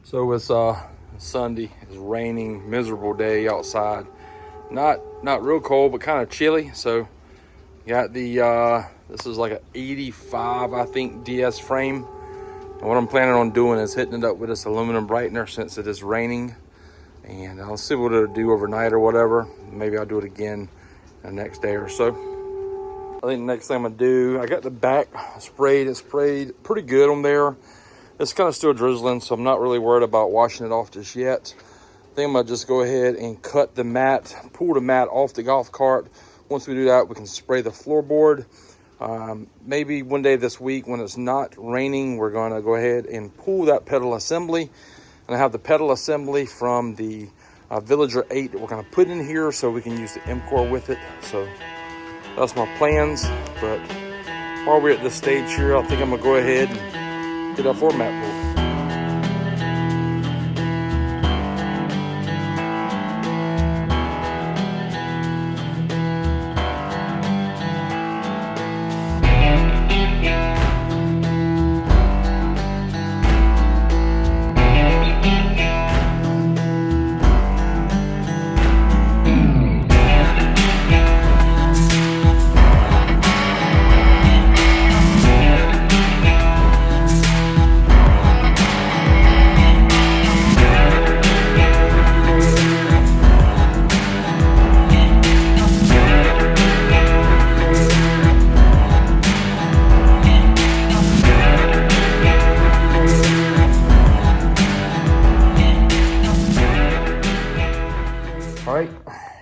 So it's Sunday. It's raining, miserable day outside. Not real cold, but kind of chilly. So got the this is like an 85, I think, DS frame. And what I'm planning on doing is hitting it up with this aluminum brightener since it is raining. And I'll see what it'll do overnight or whatever. Maybe I'll do it again the next day or so. I think the next thing I'm gonna do, I got the back sprayed. It's sprayed pretty good on there. It's kind of still drizzling, so I'm not really worried about washing it off just yet. I think I'm gonna just go ahead and cut the mat, pull the mat off the golf cart. Once we do that, we can spray the floorboard. Maybe one day this week when it's not raining, we're gonna go ahead and pull that pedal assembly. And I have the pedal assembly from the Villager 8 that we're gonna put in here so we can use the mcor with it. So that's my plans. But while we're at this stage here, I think I'm gonna go ahead and get our floor mat pulled.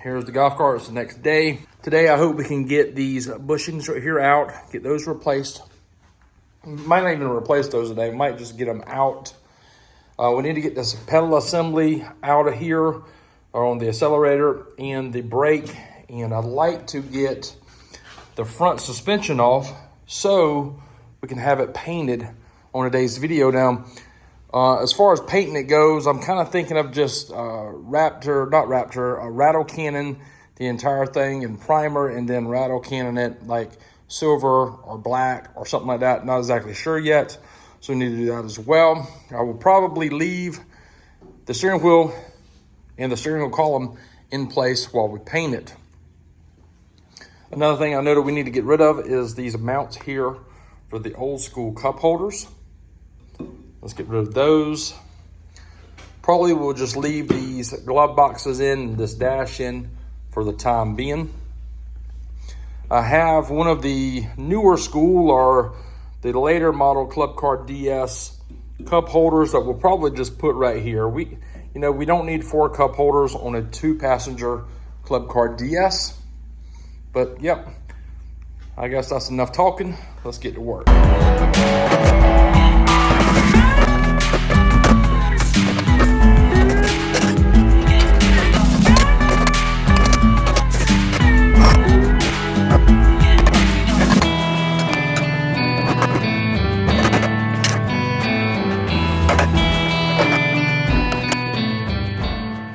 Here's the golf cart. It's the next day. Today, I hope we can get these bushings right here out, get those replaced. Might not even replace those today. Might just get them out. We need to get this pedal assembly out of here, or on the accelerator and the brake. And I'd like to get the front suspension off so we can have it painted on today's video. Now, as far as painting it goes, I'm kind of thinking of just rattle cannon the entire thing in primer and then rattle cannon it like silver or black or something like that. Not exactly sure yet, so we need to do that as well. I will probably leave the steering wheel and the steering wheel column in place while we paint it. Another thing I know that we need to get rid of is these mounts here for the old school cup holders. Let's get rid of those. Probably we'll just leave these glove boxes in, this dash in for the time being. I have one of the newer school or the later model Club Card DS cup holders that we'll probably just put right here. We don't need 4 cup holders on a 2-passenger Club Card DS. But yep, I guess that's enough talking. Let's get to work.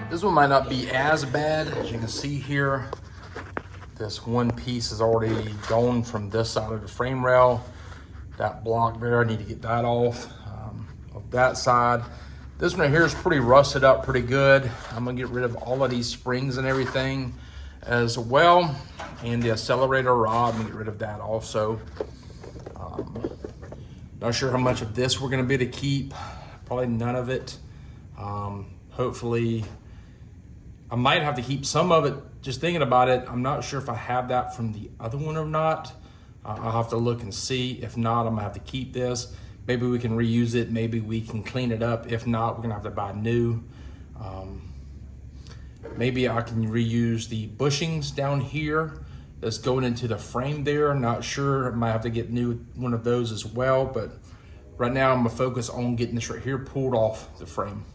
This one might not be as bad. As you can see here, this one piece is already gone from this side of the frame rail. That block there, I need to get that off of that side. This one right here is pretty rusted up pretty good. I'm gonna get rid of all of these springs and everything as well. And the accelerator rod, I'm gonna get rid of that also. Not sure how much of this we're gonna be able to keep. Probably none of it. Hopefully, I might have to keep some of it. Just thinking about it, I'm not sure if I have that from the other one or not. I'll have to look and see. If not, I'm gonna have to keep this. Maybe we can reuse it. Maybe we can clean it up. If not, we're gonna have to buy new. Maybe I can reuse the bushings down here that's going into the frame there. Not sure. I might have to get one of those as well. But right now, I'm gonna focus on getting this right here pulled off the frame.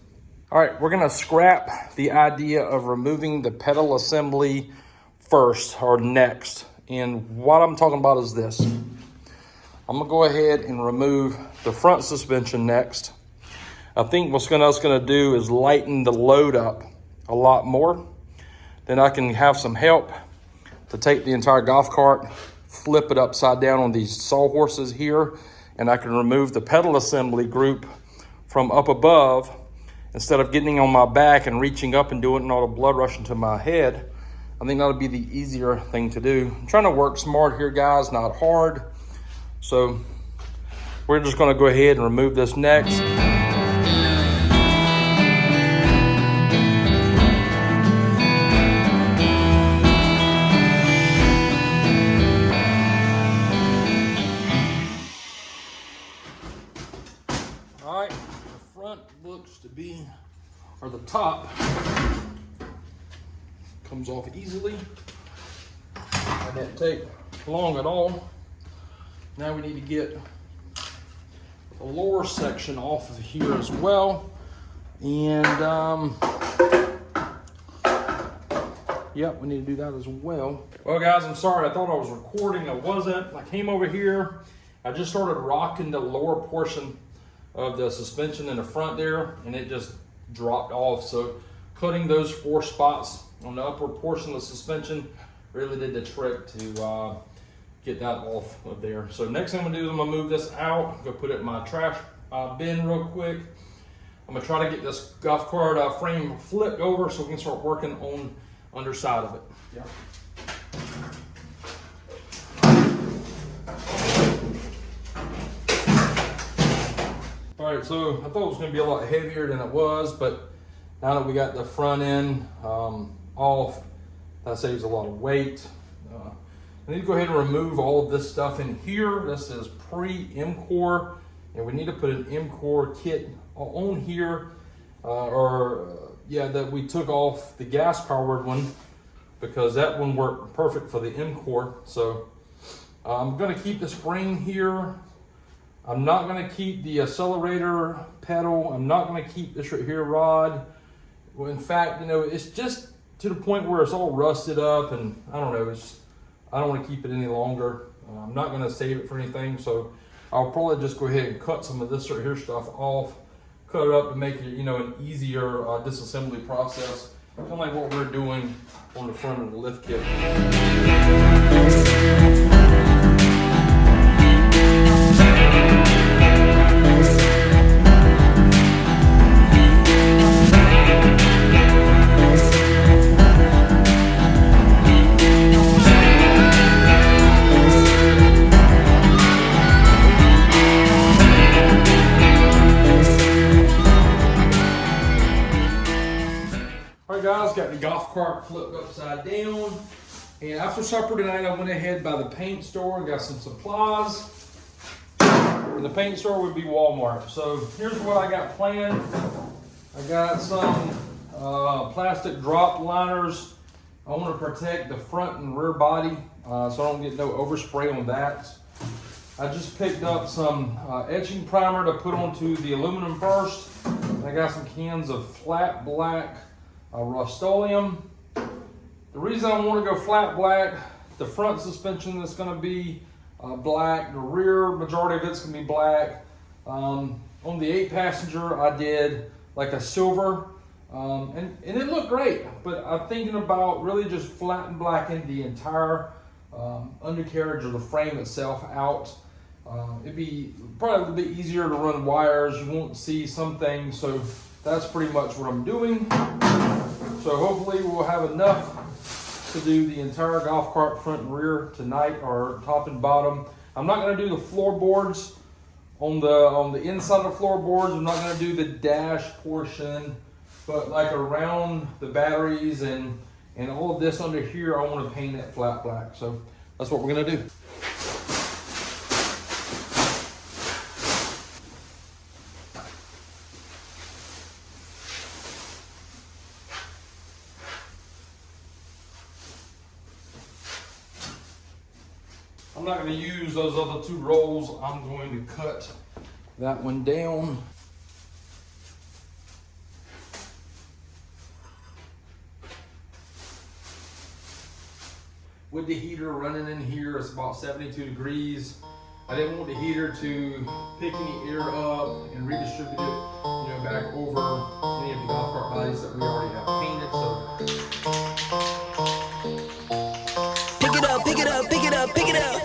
All right, we're gonna scrap the idea of removing the pedal assembly first or next. And what I'm talking about is this. I'm gonna go ahead and remove the front suspension next. I think what's gonna do is lighten the load up a lot more. Then I can have some help to take the entire golf cart, flip it upside down on these sawhorses here, and I can remove the pedal assembly group from up above instead of getting on my back and reaching up and doing it and all the blood rushing to my head, I think that'll be the easier thing to do. I'm trying to work smart here, guys, not hard. So we're just gonna go ahead and remove this next. All right, the front looks to be, or the top comes off easily. That didn't take long at all. Now we need to get the lower section off of here as well. And yep, we need to do that as well. Well guys, I'm sorry, I thought I was recording, I wasn't. I came over here, I just started rocking the lower portion of the suspension in the front there, and it just dropped off. So cutting those 4 spots on the upper portion of the suspension really did the trick to get that off of there. So next thing I'm gonna do is I'm gonna move this out, go put it in my trash bin real quick. I'm gonna try to get this golf cart frame flipped over so we can start working on underside of it. Yeah. All right, so I thought it was gonna be a lot heavier than it was, but now that we got the front end off, that saves a lot of weight. I need to go ahead and remove all of this stuff in here. This is pre-mcor, and we need to put an mcor kit on here, that we took off the gas-powered one because that one worked perfect for the mcor. So I'm gonna keep the spring here. I'm not gonna keep the accelerator pedal. I'm not gonna keep this right here rod. Well, in fact, you know, it's just to the point where it's all rusted up, and I don't know, I don't want to keep it any longer. I'm not going to save it for anything, so I'll probably just go ahead and cut some of this right here stuff off, cut it up to make it, you know, an easier disassembly process, kind of like what we're doing on the front of the lift kit. Guys, got the golf cart flipped upside down, and after supper tonight I went ahead by the paint store and got some supplies, and the paint store would be Walmart. So here's what I got planned. I got some plastic drop liners. I want to protect the front and rear body so I don't get no overspray on that. I just picked up some etching primer to put onto the aluminum first. I got some cans of flat black Rust-Oleum. The reason I want to go flat black, the front suspension is going to be black, the rear majority of it's going to be black. On the 8-passenger I did like a silver, and it looked great, but I'm thinking about really just flat and blacking the entire undercarriage or the frame itself out. It'd be probably a little bit easier to run wires. You won't see some things, so that's pretty much what I'm doing. So hopefully we'll have enough to do the entire golf cart front and rear tonight, or top and bottom. I'm not going to do the floorboards on the inside of the floorboards. I'm not going to do the dash portion, but like around the batteries and all of this under here, I want to paint it flat black. So that's what we're going to do. I'm not going to use those other 2 rolls. I'm going to cut that one down. With the heater running in here, it's about 72 degrees. I didn't want the heater to pick any air up and redistribute it, you know, back over any of the golf cart bodies that we already have painted. So pick it up, pick it up, pick it up, pick it up.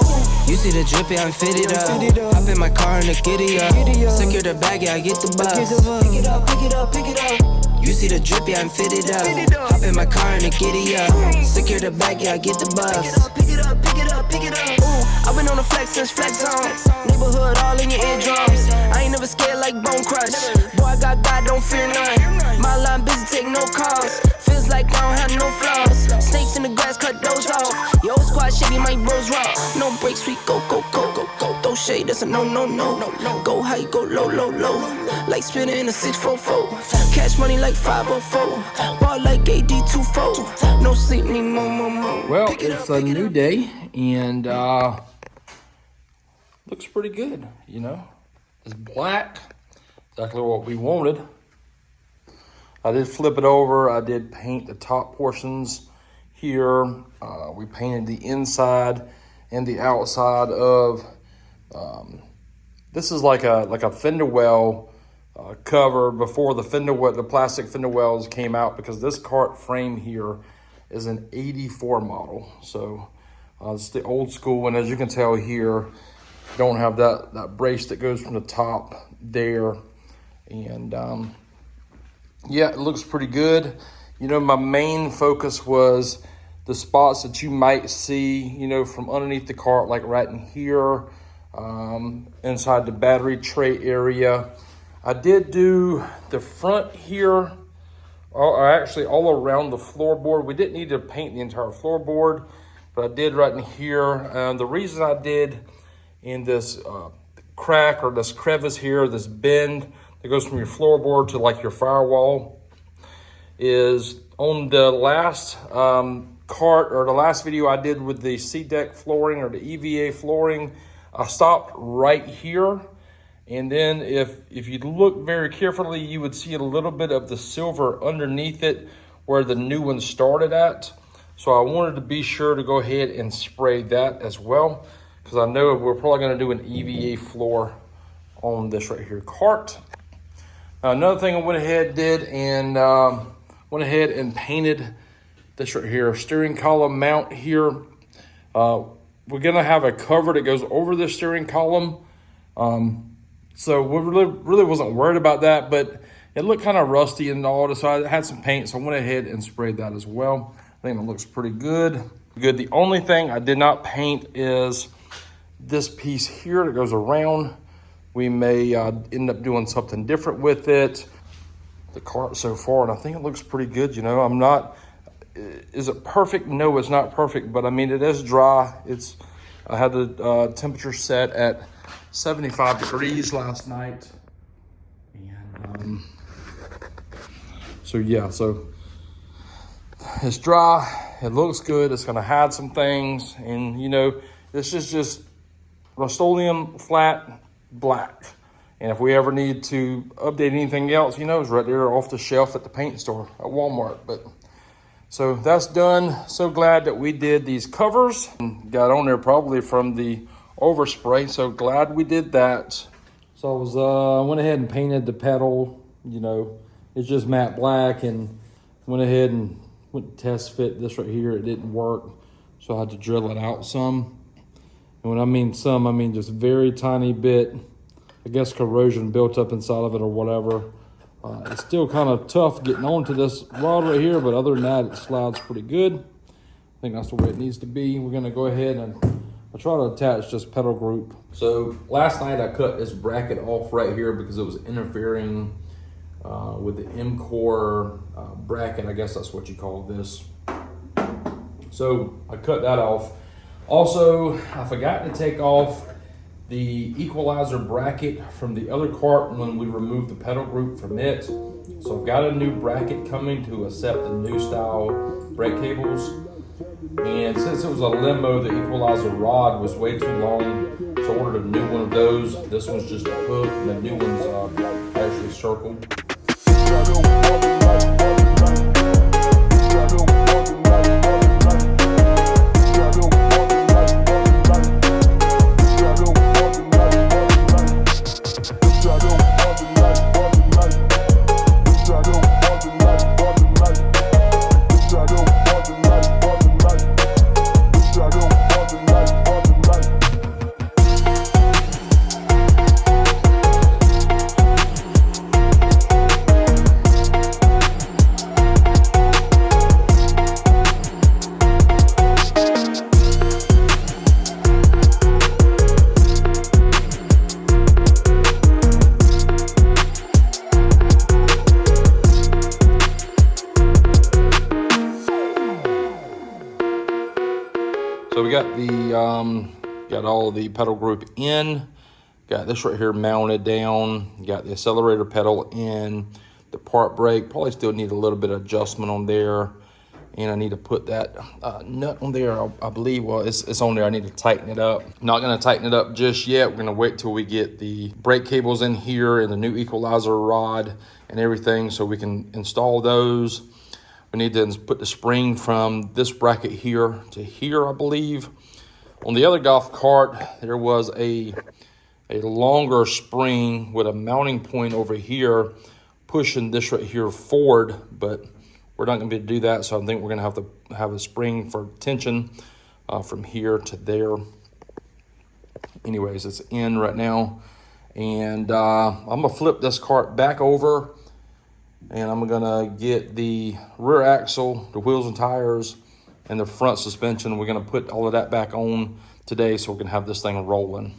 You see the drip, yeah, I'm fitted up. Hop in my car and the giddy up. Secure the bag, yeah, I get the bus. Pick it up, pick it up, pick it up. see the drip, yeah, I'm fitted up. Hop in my car and giddy up. Secure the back, yeah, I get the bus. Pick it up, pick it up, pick it up, pick it up. Ooh, I've been on the flex since flex zone. Neighborhood all in your eardrums. I ain't never scared like Bone Crush. Boy, I got God, don't fear none. My line busy, take no calls. Feels like I don't have no flaws. Snakes in the grass, cut those off. Yo, squad shady, my bros raw. No breaks, we go, go, go, go, go. Throw shade, that's a no, no, no, no, no. Go high, go low, low, low. Like spinning in a 644. Cash money like 504. Ball like AD24. No sleep, need more, more, more. Well, it's a new day, and looks pretty good, you know. It's black, exactly what we wanted. I did flip it over. I did paint the top portions here. We painted the inside and the outside of, this is like a fender well cover before the plastic fender wells came out, because this cart frame here is an 84 model. So it's the old school, and as you can tell here, don't have that brace that goes from the top there. And yeah, it looks pretty good. You know, my main focus was the spots that you might see, you know, from underneath the cart, like right in here, inside the battery tray area. I did do the front here, or actually all around the floorboard. We didn't need to paint the entire floorboard, but I did right in here. The reason I did in this crack, or this crevice here, this bend that goes from your floorboard to like your firewall, is on the last cart, or the last video I did with the C-deck flooring or the EVA flooring, I stopped right here. And then if you look very carefully, you would see a little bit of the silver underneath it where the new one started at. So I wanted to be sure to go ahead and spray that as well, because I know we're probably going to do an EVA floor on this right here cart. Another thing I went ahead and painted this right here, steering column mount here. We're going to have a cover that goes over the steering column. So we really wasn't worried about that, but it looked kind of rusty and all, so I had some paint, so I went ahead and sprayed that as well. I think it looks pretty good. The only thing I did not paint is this piece here that goes around. We may end up doing something different with it. The cart so far, and I think it looks pretty good. You know, is it perfect? No, it's not perfect, but I mean, it is dry. I had the temperature set at 75 degrees last night. And so yeah, so it's dry. It looks good. It's gonna hide some things, and you know, this is just Rust-Oleum flat black. And if we ever need to update anything else, you know, it's right there off the shelf at the paint store at Walmart. But so that's done. So glad that we did these covers and got on there probably from the overspray. So glad we did that. So I went ahead and painted the pedal. You know, it's just matte black, and went ahead and went to test fit this right here. It didn't work, so I had to drill it out some. And when I mean some, I mean just very tiny bit. I guess corrosion built up inside of it or whatever. It's still kind of tough getting onto this rod right here, but other than that, it slides pretty good. I think that's the way it needs to be. We're gonna go ahead and I'll try to attach this pedal group. So last night I cut this bracket off right here because it was interfering with the mcor bracket. I guess that's what you call this. So I cut that off. Also, I forgot to take off the equalizer bracket from the other cart when we removed the pedal group from it. So I've got a new bracket coming to accept the new style brake cables. And since it was a limo, the equalizer rod was way too long, so I ordered a new one of those. This one's just a hook, and the new one's actually circled. So we got got all the pedal group in. Got this right here mounted down. Got the accelerator pedal in. The part brake probably still need a little bit of adjustment on there. And I need to put that nut on there. I believe, well, it's on there. I need to tighten it up. Not gonna tighten it up just yet. We're gonna wait till we get the brake cables in here and the new equalizer rod and everything so we can install those. We need to put the spring from this bracket here to here, I believe. On the other golf cart, there was a longer spring with a mounting point over here pushing this right here forward, but we're not gonna be able to do that, so I think we're gonna have to have a spring for tension from here to there. Anyways, it's in right now. And I'm gonna flip this cart back over, and I'm gonna get the rear axle, the wheels and tires, and the front suspension. We're gonna put all of that back on today so we can have this thing rolling.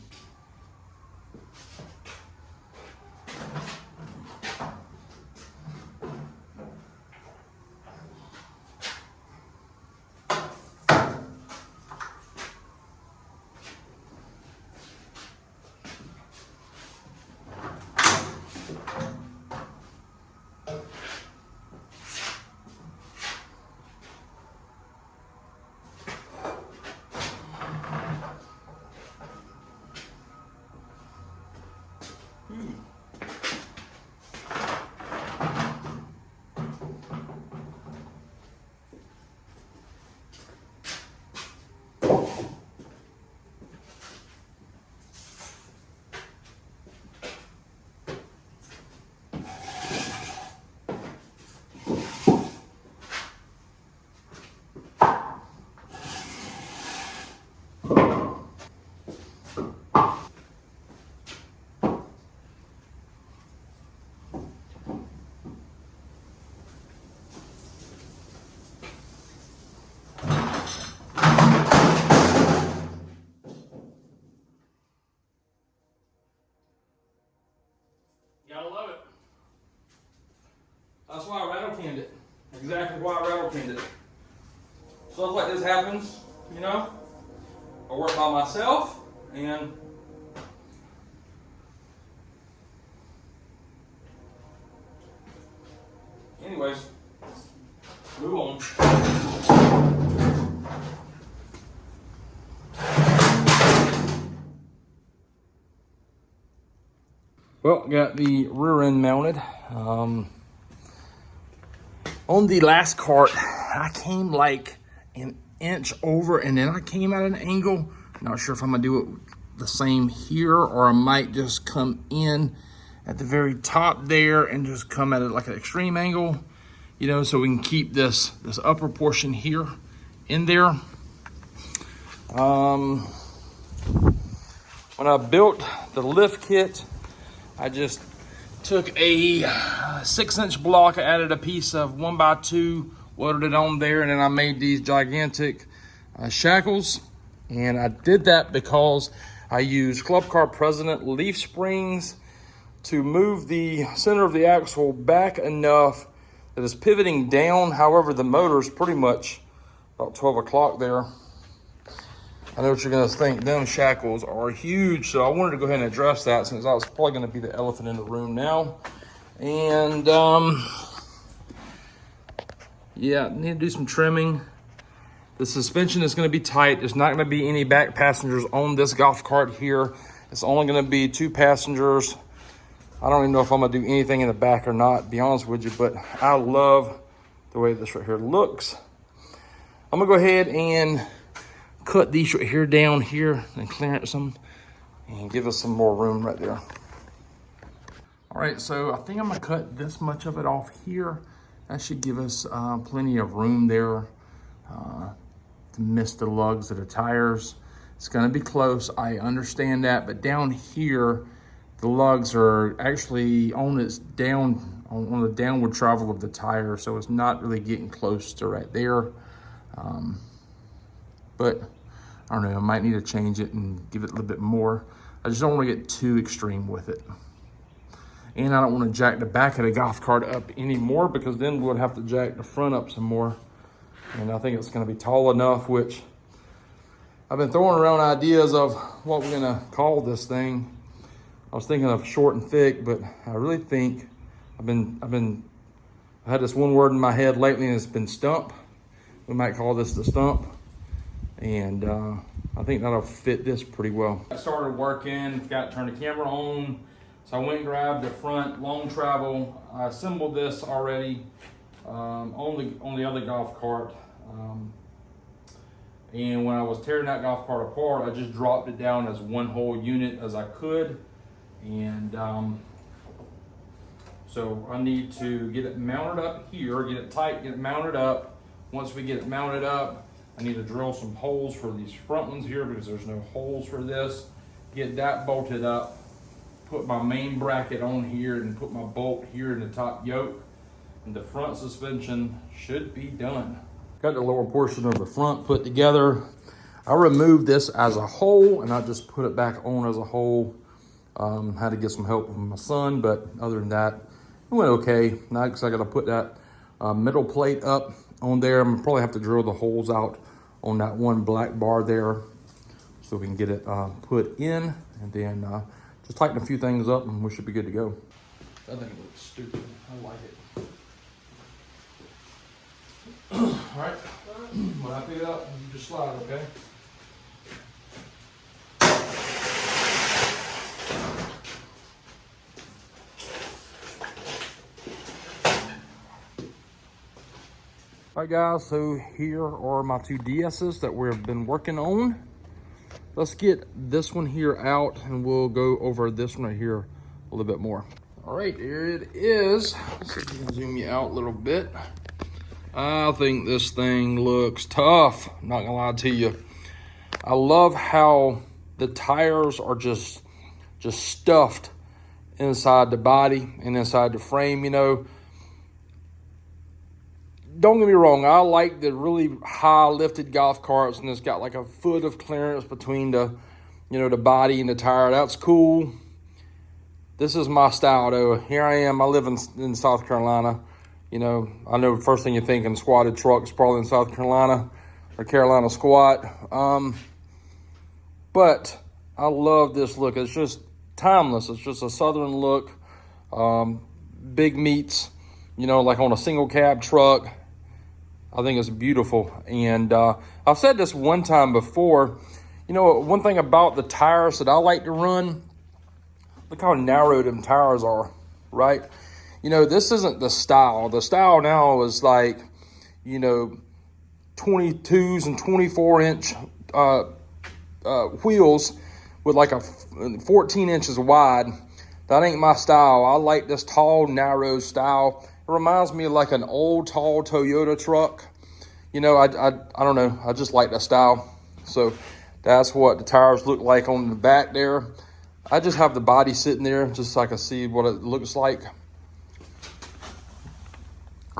Gotta love it. That's why I rattle canned it. Exactly why I rattle canned it. Stuff like this happens, you know. I work by myself, and anyways, move on. Well, got the rear end mounted. On the last cart, I came like an inch over, and then I came at an angle. Not sure if I'm gonna do it the same here, or I might just come in at the very top there and just come at it like an extreme angle, you know, so we can keep this upper portion here in there. When I built the lift kit, I just took a 6-inch block, I added a piece of 1x2, welded it on there, and then I made these gigantic shackles. And I did that because I used Club Car President leaf springs to move the center of the axle back enough that it's pivoting down. However, the motor is pretty much about 12 o'clock there. I know what you're gonna think, them shackles are huge, so I wanted to go ahead and address that since I was probably gonna be the elephant in the room now. And yeah, need to do some trimming. The suspension is gonna be tight. There's not gonna be any back passengers on this golf cart here. It's only gonna be 2 passengers. I don't even know if I'm gonna do anything in the back or not, to be honest with you, but I love the way this right here looks. I'm gonna go ahead and cut these right here down here and clearance them and give us some more room right there. All right, so I think I'm gonna cut this much of it off here. That should give us plenty of room there to miss the lugs of the tires. It's gonna be close, I understand that, but down here, the lugs are actually on its on the downward travel of the tire, so it's not really getting close to right there. But I don't know, I might need to change it and give it a little bit more. I just don't want to get too extreme with it. And I don't want to jack the back of the golf cart up anymore, because then we'll have to jack the front up some more. And I think it's going to be tall enough, which I've been throwing around ideas of what we're gonna call this thing. I was thinking of short and thick, but I really think I had this one word in my head lately, and it's been stump. We might call this the stump, and I think that'll fit this pretty well. I started working, forgot to turn the camera on, so I went and grabbed the front long travel. I assembled this already on the other golf cart. And when I was tearing that golf cart apart, I just dropped it down as one whole unit as I could. And so I need to get it mounted up here, get it tight, get it mounted up. Once we get it mounted up, I need to drill some holes for these front ones here because there's no holes for this. Get that bolted up, put my main bracket on here, and put my bolt here in the top yoke. And the front suspension should be done. Got the lower portion of the front put together. I removed this as a whole and I just put it back on as a whole. Had to get some help from my son, but other than that, it went okay. Now, because I got to put that middle plate up on there. I'm gonna probably have to drill the holes out on that one black bar there so we can get it put in, and then just tighten a few things up and we should be good to go. That thing looks stupid. I like it. All right, when I pick it up, you just slide, okay? All right, guys, so here are my two DSs that we've been working on. Let's get this one here out and we'll go over this one right here a little bit more. All right, here it is. Let's see if we can zoom you out a little bit. I think this thing looks tough, not gonna lie to you. I love how the tires are just stuffed inside the body and inside the frame, you know. Don't get me wrong, I like the really high lifted golf carts, and it's got like a foot of clearance between the, you know, the body and the tire. That's cool. This is my style though. Here I am, I live in South Carolina. You know, I know the first thing you're thinking, squatted trucks, probably in South Carolina or Carolina squat. But I love this look. It's just timeless. It's just a Southern look. Big meets, you know, like on a single cab truck. I think it's beautiful. And I've said this one time before, you know, one thing about the tires that I like to run, look how narrow them tires are, right? You know, this isn't the style. The style now is like, you know, 22s and 24-inch wheels with like a 14 inches wide. That ain't my style. I like this tall, narrow style. It reminds me of like an old, tall Toyota truck. You know, I don't know. I just like that style. So that's what the tires look like on the back there. I just have the body sitting there just so I can see what it looks like.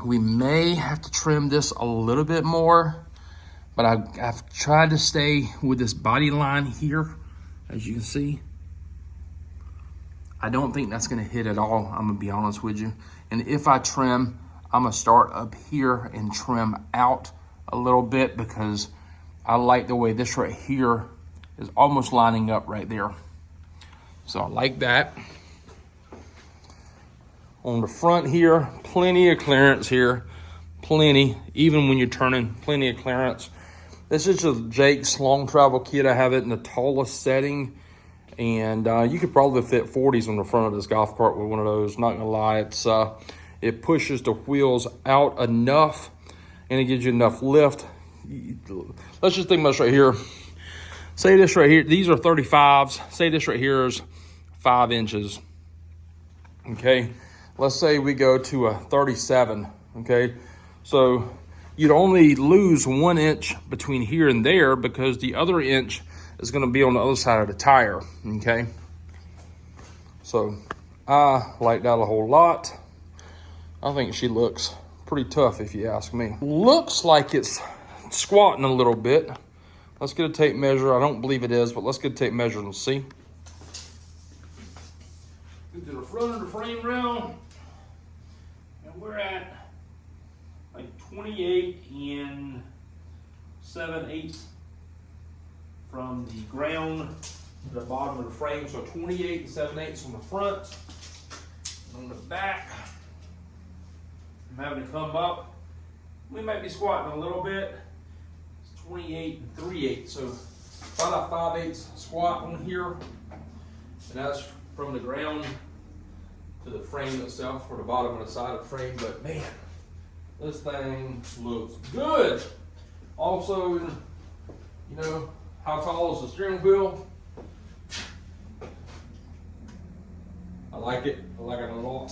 We may have to trim this a little bit more, but I've tried to stay with this body line here, as you can see. I don't think that's gonna hit at all, I'm gonna be honest with you. And if I trim, I'm gonna start up here and trim out a little bit because I like the way this right here is almost lining up right there. So I like that. On the front here, plenty of clearance here, plenty, even when you're turning, plenty of clearance. This is just Jake's long travel kit. I have it in the tallest setting, and you could probably fit 40s on the front of this golf cart with one of those. Not gonna lie, it pushes the wheels out enough, and it gives you enough lift. Let's just think about this right here. Say this right here, these are 35s. Say this right here is 5 inches, okay? Let's say we go to a 37, okay? So you'd only lose 1 inch between here and there because the other inch is gonna be on the other side of the tire, okay? So I like that a whole lot. I think she looks pretty tough if you ask me. Looks like it's squatting a little bit. Let's get a tape measure. I don't believe it is, but let's get a tape measure and see. Get to the front of the frame rail. And we're at like 28 and 7/8 from the ground to the bottom of the frame. So 28 7/8 on the front. On the back, I'm having to come up. We might be squatting a little bit. It's 28 3/8, so about a 5/8 squat on here. And that's from the ground to the frame itself, or the bottom of the side of the frame. But man, this thing looks good. Also, you know, how tall is the steering wheel? I like it. I like it a lot.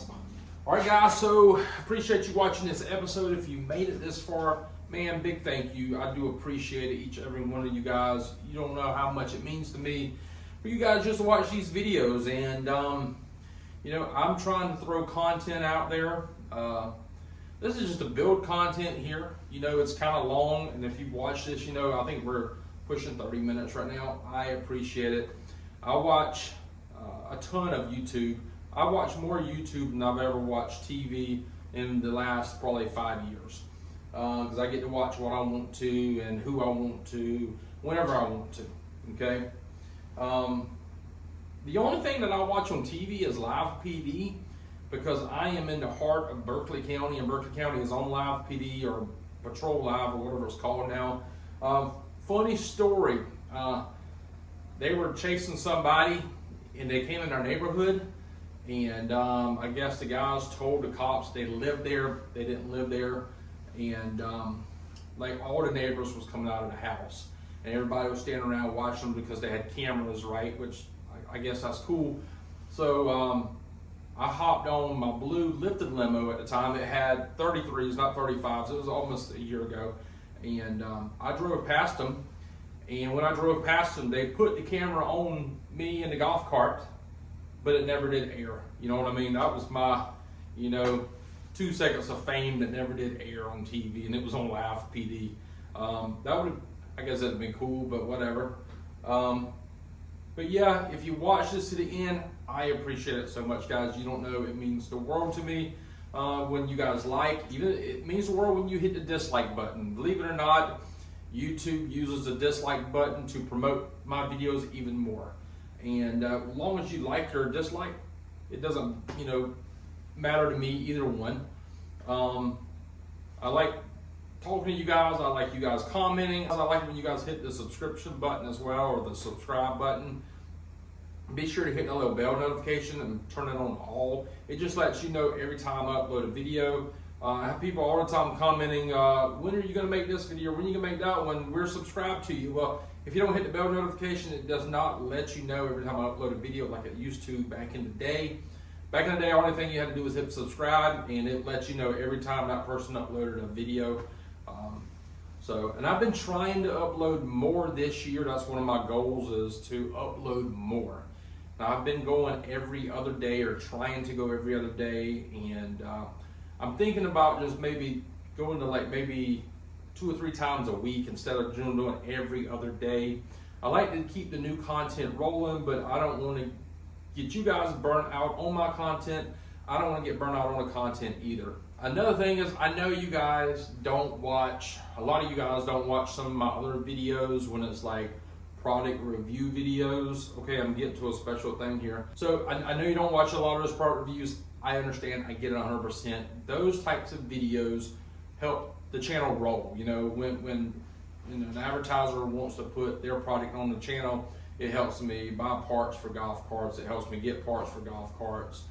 All right, guys, so appreciate you watching this episode. If you made it this far, man, big thank you. I do appreciate it, each and every one of you guys. You don't know how much it means to me for you guys just to watch these videos. And, you know, I'm trying to throw content out there. This is just to build content here. You know, it's kind of long, and if you watch this, you know, I think we're pushing 30 minutes right now. I appreciate it. I watch a ton of YouTube. I watch more YouTube than I've ever watched TV in the last probably 5 years. Because I get to watch what I want to and who I want to, whenever I want to, okay? The only thing that I watch on TV is Live PD, because I am in the heart of Berkeley County, and Berkeley County is on Live PD or Patrol Live or whatever it's called now. Funny story, they were chasing somebody and they came in our neighborhood, and I guess the guys told the cops they lived there, they didn't live there, and like all the neighbors was coming out of the house, and everybody was standing around watching them because they had cameras, right, which I guess that's cool. So I hopped on my blue lifted limo at the time. It had 33s, not 35s. It was almost a year ago. And I drove past them. And when I drove past them, they put the camera on me in the golf cart, but it never did air. You know what I mean? That was my, you know, 2 seconds of fame that never did air on TV, and it was on Live PD. That would have, I guess that'd been cool, but whatever. But yeah, if you watch this to the end, I appreciate it so much, guys. You don't know, it means the world to me when you guys like. Even it means the world when you hit the dislike button. Believe it or not, YouTube uses the dislike button to promote my videos even more. And as long as you like or dislike, it doesn't, you know, matter to me, either one. I like talking to you guys. I like you guys commenting. I like when you guys hit the subscription button as well, or the subscribe button. Be sure to hit that little bell notification and turn it on all. It just lets you know every time I upload a video. I have people all the time commenting, when are you going to make this video? When are you going to make that one? We're subscribed to you. Well, if you don't hit the bell notification, it does not let you know every time I upload a video like it used to back in the day. Back in the day, the only thing you had to do was hit subscribe, and it lets you know every time that person uploaded a video. And I've been trying to upload more this year. That's one of my goals, is to upload more. Now, I've been going every other day, or trying to go every other day, and I'm thinking about just maybe going to like maybe 2 or 3 times a week instead of doing every other day. I like to keep the new content rolling, but I don't want to get you guys burnt out on my content. I don't want to get burnt out on the content either. Another thing is, I know you guys don't watch, a lot of you guys don't watch some of my other videos when it's like product review videos. Okay, I'm getting to a special thing here. So I know you don't watch a lot of those product reviews. I understand, I get it 100%. Those types of videos help the channel roll. You know, when an advertiser wants to put their product on the channel, it helps me buy parts for golf carts. It helps me get parts for golf carts.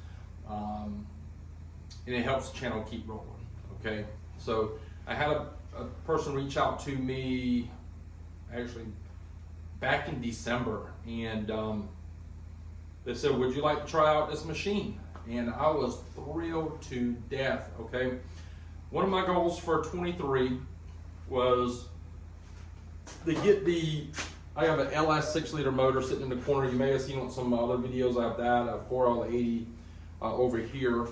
And it helps the channel keep rolling, okay? So I had a person reach out to me actually back in December, and they said, would you like to try out this machine? And I was thrilled to death, okay? One of my goals for 23 was to get I have an LS 6-liter motor sitting in the corner. You may have seen on some of my other videos I have that, a 4L80 over here.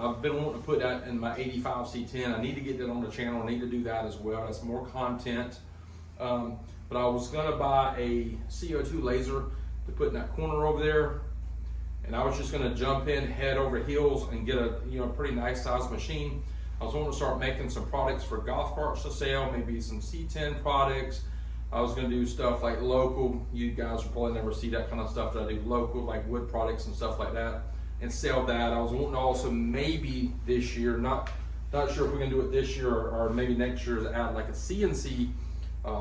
I've been wanting to put that in my 85 C10. I need to get that on the channel. I need to do that as well. That's more content. But I was gonna buy a CO2 laser to put in that corner over there. And I was just gonna jump in head over heels and get a pretty nice size machine. I was wanting to start making some products for golf carts to sell, maybe some C10 products, I was gonna do stuff like local. You guys will probably never see that kind of stuff that I do local, like wood products and stuff like that, and sell that. I was wanting to also maybe this year, not sure if we're gonna do it this year or maybe next year, is add like a CNC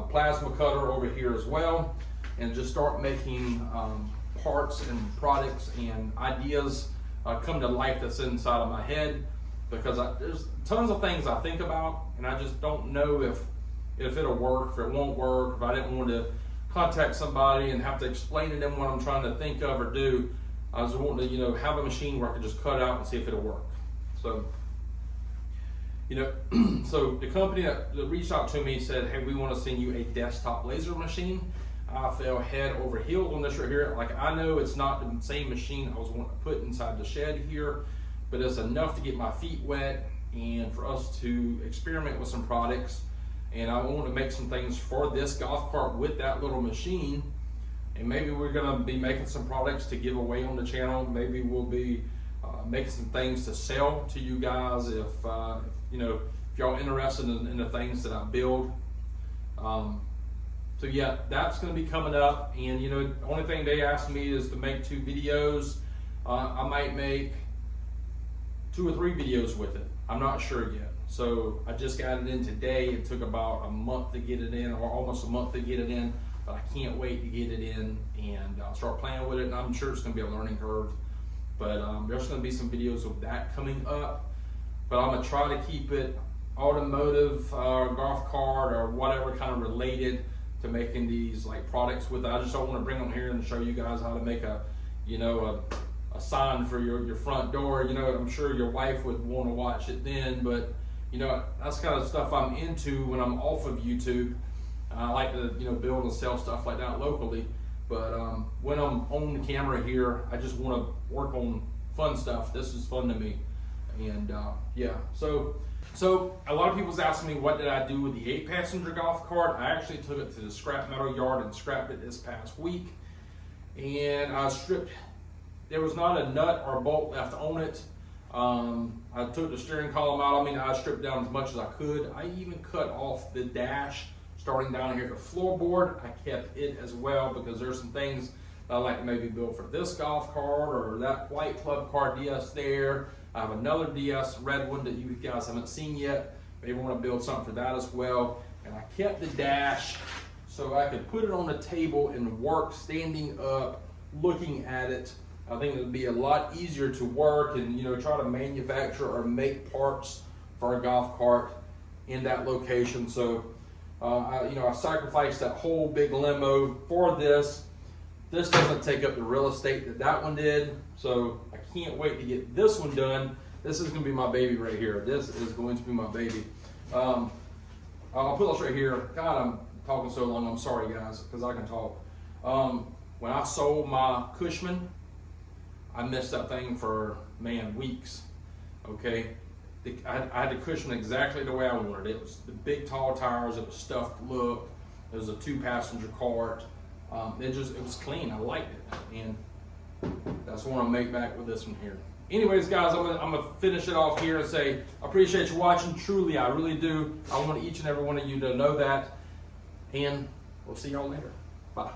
plasma cutter over here as well, and just start making parts and products and ideas come to life that's inside of my head, because there's tons of things I think about, and I just don't know if it'll work, if it won't work, if I didn't want to contact somebody and have to explain to them what I'm trying to think of or do. I was wanting to, you know, have a machine where I could just cut out and see if it'll work. So, you know, so the company that reached out to me said, hey, we want to send you a desktop laser machine. I fell head over heels on this right here. Like, I know it's not the same machine I was wanting to put inside the shed here, but it's enough to get my feet wet and for us to experiment with some products. And I want to make some things for this golf cart with that little machine. And maybe we're going to be making some products to give away on the channel. Maybe we'll be making some things to sell to you guys if you know, if y'all interested in the things that I build. So yeah, that's going to be coming up. And you know, the only thing they asked me is to make 2 videos. I might make 2 or 3 videos with it. I'm not sure yet. So I just got it in today. It took about a month to get it in, or almost a month to get it in, but I can't wait to get it in and start playing with it. And I'm sure it's going to be a learning curve, but there's going to be some videos of that coming up. But I'm going to try to keep it automotive, golf cart, or whatever kind of related to making these like products with it. I just don't want to bring them here and show you guys how to make a, you know, a sign for your front door. You know, I'm sure your wife would want to watch it then, but you know, that's kind of stuff I'm into when I'm off of YouTube. I like to, you know, build and sell stuff like that locally. But when I'm on the camera here, I just want to work on fun stuff. This is fun to me. And yeah, so a lot of people's asking me what did I do with the 8-passenger golf cart. I actually took it to the scrap metal yard and scrapped it this past week. And I stripped, there was not a nut or bolt left on it. I took the steering column out. I mean, I stripped down as much as I could. I even cut off the dash starting down here at the floorboard. I kept it as well because there's some things that I like to maybe build for this golf cart or that white club car DS there. I have another DS red one that you guys haven't seen yet. Maybe want to build something for that as well. And I kept the dash so I could put it on the table and work standing up, looking at it. I think it would be a lot easier to work and, you know, try to manufacture or make parts for a golf cart in that location. So, I sacrificed that whole big limo for this. This doesn't take up the real estate that one did. So I can't wait to get this one done. This is going to be my baby right here. This is going to be my baby. I'll put this right here. God, I'm talking so long. I'm sorry, guys, because I can talk. When I sold my Cushman, I missed that thing for, man, weeks, okay? I had the Cushman exactly the way I wanted it. It was the big, tall tires. It was stuffed look. It was a 2-passenger cart. It was clean. I liked it, and that's what I'm make back with this one here. Anyways, guys, I'm gonna finish it off here and say I appreciate you watching. Truly, I really do. I want each and every one of you to know that, and we'll see y'all later. Bye.